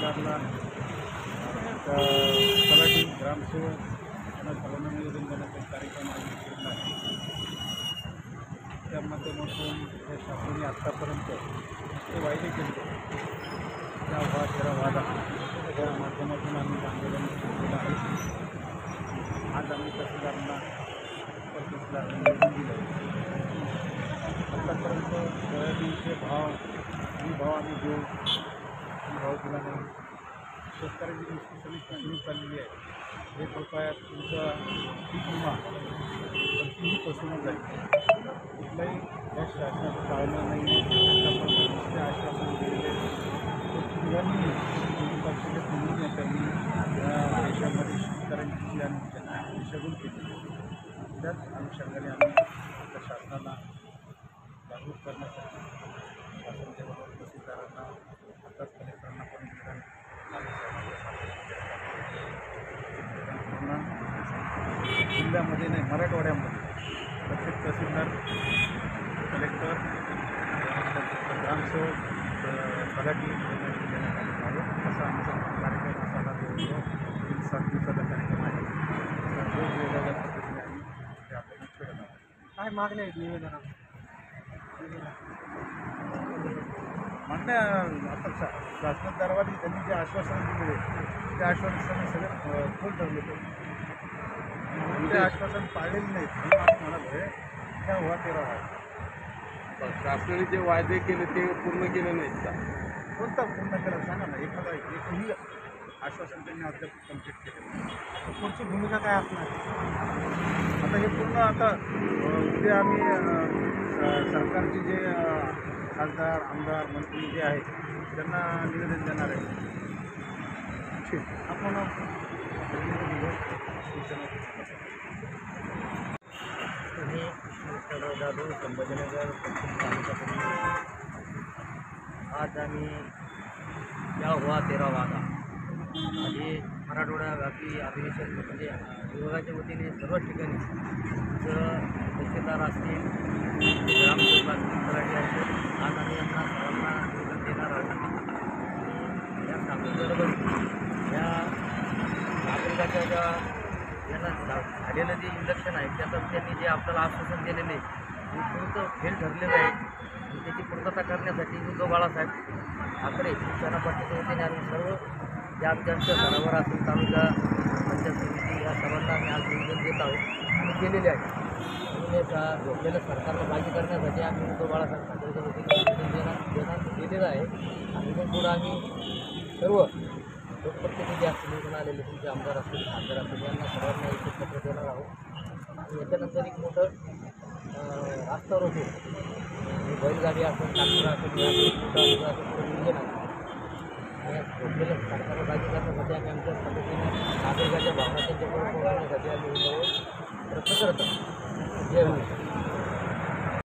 तहसीलदारला तलाठी ग्रामसेवक यांना सर्वांना निवेदन देण्याचा कार्यक्रम आयोजित केलेला आहे. त्या माध्यमातून या शासनाने आत्तापर्यंत ते वायदे केले त्या वादा त्या माध्यमातून आम्ही आंदोलन केलेलं आहे. आज आम्ही तहसीलदारांना निवेदन दिलं. आत्तापर्यंत सोयाबीनचे भाव आम्ही देऊ भाव दिला नाही. शेतकऱ्यांची नुसती सगळी फसवणूक चाललेली आहे. 1 रुपयात तुमचा पीक विमा तर तीही फसवणूक आहे. कुठलाही या शासनाचं टाळलं नाही. आतापर्यंत आश्वासन दिलेले तिघांनी पक्षाच्या तिन्ही नेत्यांनी या देशामध्ये शेतकऱ्यांची आणि जनतेची दिशाभूल केली. त्याच अनुषंगाने आम्ही आपल्या शासनाला जागरूक करण्यासाठी शासनाच्या तहसीलदारांना आताच कलेक्टरांना पण निवेदन जिल्ह्यामध्ये नाही मराठवाड्यामध्ये प्रत्येक तहसीलदार कलेक्टर ग्रामसेवक तलाठी असा आमचा कार्यक्रम असा 7 दिवसाचा कार्यक्रम आहे. वेगवेगळ्या पद्धतीने आम्ही ते आपल्याला खेळत आहोत. काय मागण्या आहेत निवेदनात? मागण्या आता शासनात दरबारी त्यांनी जे आश्वासन दिलेले त्या आश्वासनाने सगळे खोल ठरलेले. ते आश्वासन पाळलेले नाहीत म्हणून आम्ही म्हणत आहे त्या हुआ तेरा आहे. शासनाने जे वायदे केले ते पूर्ण केले नाहीत का? कोणता पूर्ण केला सांगा ना. एकही आश्वासन त्यांनी अद्याप कंप्लीट केलं. पुढची भूमिका काय असणार? आता हे पूर्ण आता उद्या आम्ही सरकारचे जे खासदार आमदार मंत्री जे आहेत त्यांना निवेदन देणार आहे. ठीक आपण तुम्ही जाधव संभाजीनगर पश्चिम तालुक्यातून आज आम्ही क्या हुआ तेरा वादा हे मराठवाड्याव्यापी अधिवेशन म्हणजे विभागाच्या वतीने सर्व ठिकाणी तहसीलदार असतील ग्रामसेवक असतील तलाठी असतील आज आम्ही यांना सर्वांना निवेदन देणार आहोत. या सामन्याबरोबर या नागरिकाच्या ज्या यांना झालेलं जे इलेक्शन आहे त्याचं त्यांनी जे आपल्याला आश्वासन दिलेले ते पूर्ण फेल ठरलेलं आहे. त्याची पूर्तता करण्यासाठी उद्धव बाळासाहेब ठाकरे शिवसेना पक्षाच्या वतीने आम्ही सर्व ज्या आमच्या स्तरावर असेल तालुका पंचायत समिती या सर्वांना आम्ही आज निवेदन देत आहोत आणि केलेले आहे. म्हणून एका झोपलेल्या सरकारला बाजी करण्यासाठी आम्ही उद्धव बाळासाहेब ठाकरेच्या वतीने निवेदन दिलेलं आहे. आणि इथून पुढं आम्ही सर्व लोकप्रतिनिधी असतील निवडून आलेले तुमचे आमदार असतील खासदार असतील यांना सर्वांना एक पत्र देणार आहोत. आणि याच्यानंतर एक मोठं रास्ता रोको बैलगाडी असेल ट्रॅक्टर असेल मोठं असं पुढे नियोजन आहे. आणि झोपलेल्या सरकारला बाजी करण्यासाठी आम्ही आमच्या पद्धतीने नागरिकाच्या भावना त्यांच्याकडे पोहोचवण्यासाठी आम्ही प्रयत्न करत आहोत. जय हिंद.